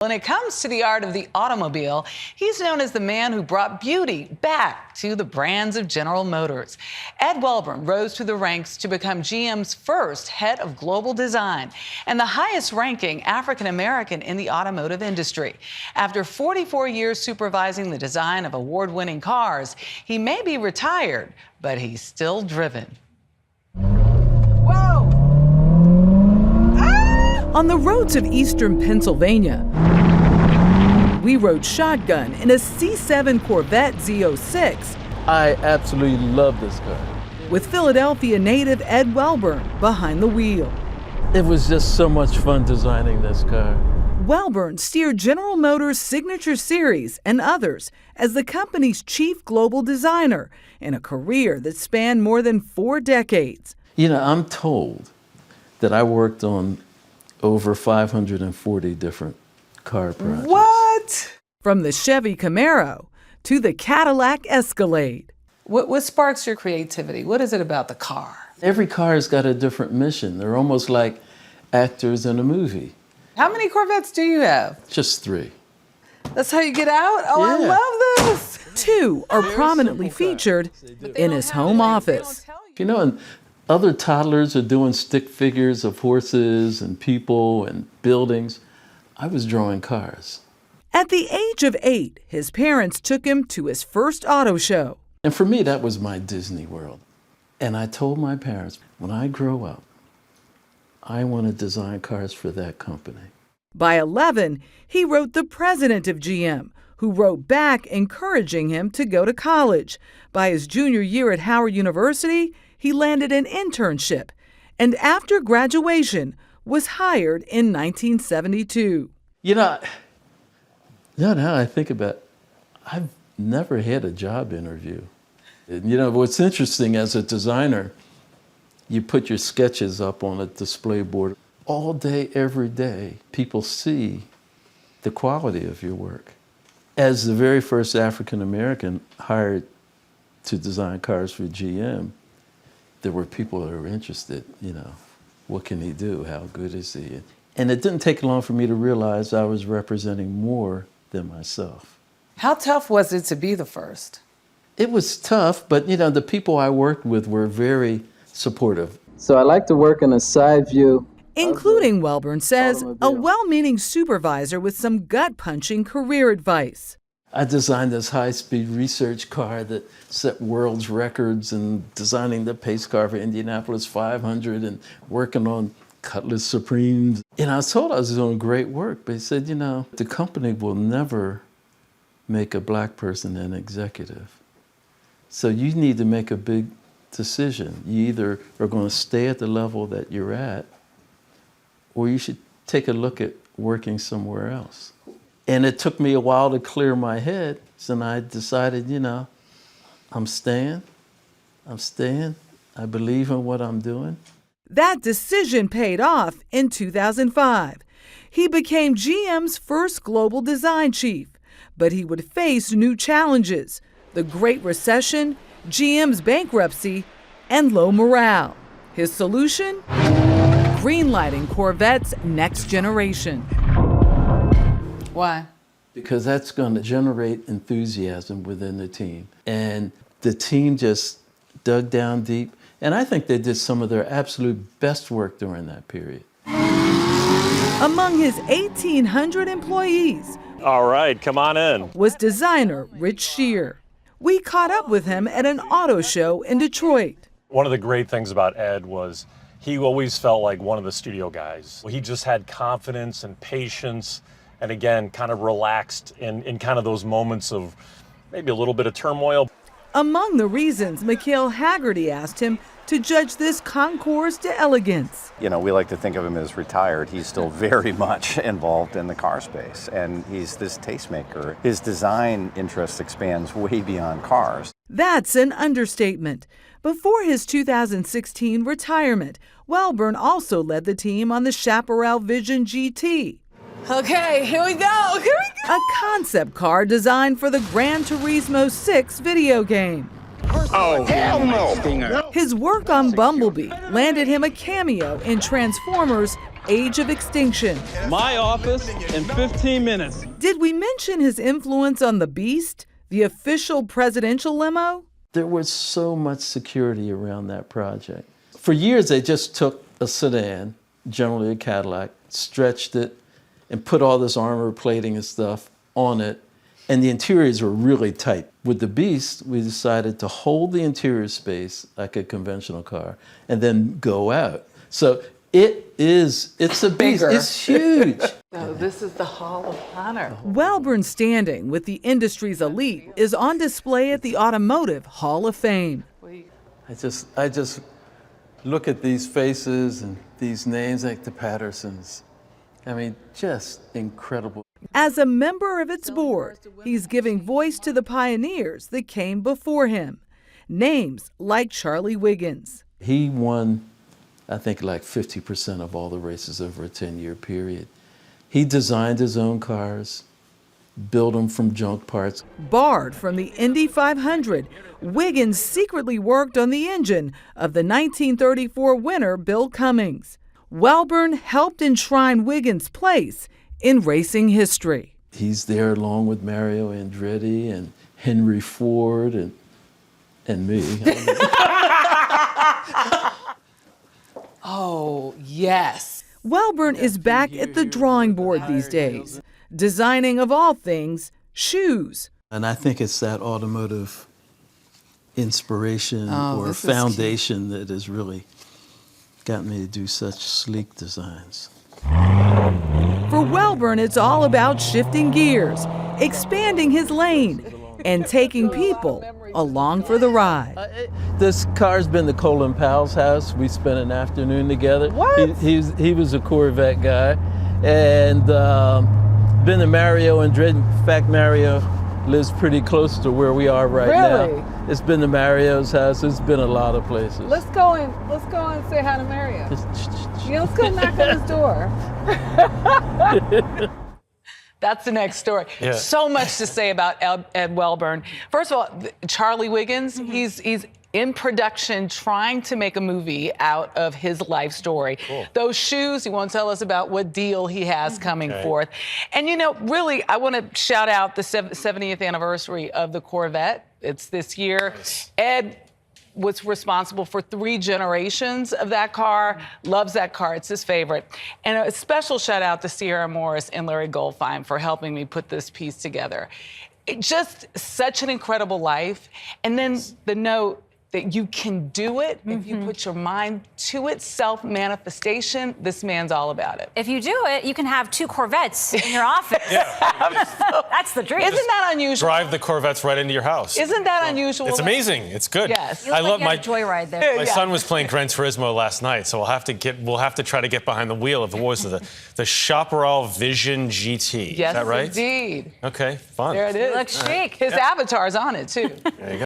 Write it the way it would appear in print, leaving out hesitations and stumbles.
When it comes to the art of the automobile, he's known as the man who brought beauty back to the brands of General Motors. Ed Welburn rose through the ranks to become GM's first head of global design and the highest ranking African-American in the automotive industry. After 44 years supervising the design of award-winning cars, he may be retired, but he's still driven. On the roads of eastern Pennsylvania, we rode shotgun in a C7 Corvette Z06. I absolutely love this car. With Philadelphia native Ed Welburn behind the wheel. It was just so much fun designing this car. Welburn steered General Motors' Signature Series and others as the company's chief global designer in a career that spanned more than 4 decades. You know, I'm told that I worked on over 540 different car projects. What? From the Chevy Camaro to the Cadillac Escalade. What sparks your creativity? What is it about the car? Every car has got a different mission. They're almost like actors in a movie. How many Corvettes do you have? Just 3. That's how you get out? Oh, Yeah. I love this. 2 are prominently featured in his home office. You know, and other toddlers are doing stick figures of horses and people and buildings. I was drawing cars. At the age of 8, his parents took him to his first auto show. And for me, that was my Disney World. And I told my parents, when I grow up, I want to design cars for that company. By 11, he wrote the president of GM, who wrote back encouraging him to go to college. By his junior year at Howard University, he landed an internship, and after graduation, was hired in 1972. You know, now I think about it, I've never had a job interview. And you know, what's interesting as a designer, you put your sketches up on a display board. All day, every day, people see the quality of your work. As the very first African-American hired to design cars for GM, there were people that were interested, you know, what can he do? How good is he? And it didn't take long for me to realize I was representing more than myself. How tough was it to be the first? It was tough, but you know, the people I worked with were very supportive. So I like to work in a side view. Including, Welburn says, a well-meaning supervisor with some gut-punching career advice. I designed this high-speed research car that set world's records and designing the pace car for Indianapolis 500 and working on Cutlass Supremes. And I was told I was doing great work, but he said, you know, the company will never make a black person an executive. So you need to make a big decision. You either are going to stay at the level that you're at, or you should take a look at working somewhere else. And it took me a while to clear my head, so I decided, you know, I'm staying. I believe in what I'm doing. That decision paid off in 2005. He became GM's first global design chief, but he would face new challenges: the Great Recession, GM's bankruptcy, and low morale. His solution? Greenlighting Corvette's next generation. Why? Because that's going to generate enthusiasm within the team. And the team just dug down deep. And I think they did some of their absolute best work during that period. Among his 1,800 employees, all right, come on in, was designer Rich Shear. We caught up with him at an auto show in Detroit. One of the great things about Ed was he always felt like one of the studio guys. He just had confidence and patience, and again, kind of relaxed in kind of those moments of maybe a little bit of turmoil. Among the reasons Mikhail Haggerty asked him to judge this concours d'elegance. You know, we like to think of him as retired. He's still very much involved in the car space, and he's this tastemaker. His design interest expands way beyond cars. That's an understatement. Before his 2016 retirement, Welburn also led the team on the Chaparral Vision GT. Okay, here we go. A concept car designed for the Gran Turismo 6 video game. Oh, hell no! His work on Bumblebee landed him a cameo in Transformers age of extinction. My office in 15 minutes. Did we mention his influence on the Beast, the official presidential limo? There was so much security around that project. For years, they just took a sedan, generally a Cadillac, stretched it, and put all this armor plating and stuff on it, and the interiors were really tight. With the Beast, we decided to hold the interior space like a conventional car and then go out. So it's a beast. Bigger. It's huge. So this is the Hall of Honor. Welburn's standing with the industry's elite is on display at the Automotive Hall of Fame. I just look at these faces and these names like the Pattersons. I mean, just incredible. As a member of its board, he's giving voice to the pioneers that came before him. Names like Charlie Wiggins. He won, I think, like 50% of all the races over a 10-year period. He designed his own cars, built them from junk parts. Barred from the Indy 500, Wiggins secretly worked on the engine of the 1934 winner Bill Cummings. Welburn helped enshrine Wiggins' place in racing history. He's there along with Mario Andretti and Henry Ford and me. Oh, yes. Welburn is back at the drawing board these days, designing, of all things, shoes. And I think it's that automotive inspiration or foundation that has really got me to do such sleek designs. For Welburn, it's all about shifting gears, expanding his lane, and taking people along for the ride. This car's been to Colin Powell's house. We spent an afternoon together. What? He was a Corvette guy. And been to Mario Andretti. In fact, Mario lives pretty close to where we are right Really? now. It's been to Mario's house. It's been a lot of places. Let's go and say hi to Mario. Yeah, let's go knock on his door. That's the next story. Yeah. So much to say about Ed Welburn. First of all, Charlie Wiggins, he's in production trying to make a movie out of his life story. Cool. Those shoes, he won't tell us about what deal he has coming forth. And you know, really, I want to shout out the 70th anniversary of the Corvette. It's this year. Nice. Ed was responsible for 3 generations of that car, loves that car, it's his favorite. And a special shout out to Sierra Morris and Larry Goldfein for helping me put this piece together. Just such an incredible life. And then the note that you can do it if you put your mind to it, self-manifestation, this man's all about it. If you do it, you can have 2 Corvettes in your office. That's the dream. Isn't that unusual? Drive the Corvettes right into your house. Isn't that unusual? It's amazing. It's good. Yes. You look like you had a joyride there. My son was playing Gran Turismo last night, so we'll have to try to get behind the wheel of the Chaparral Vision GT. Yes, Is that right? indeed. Okay, fun. There it is. You look chic. His avatar's on it, too. There you go.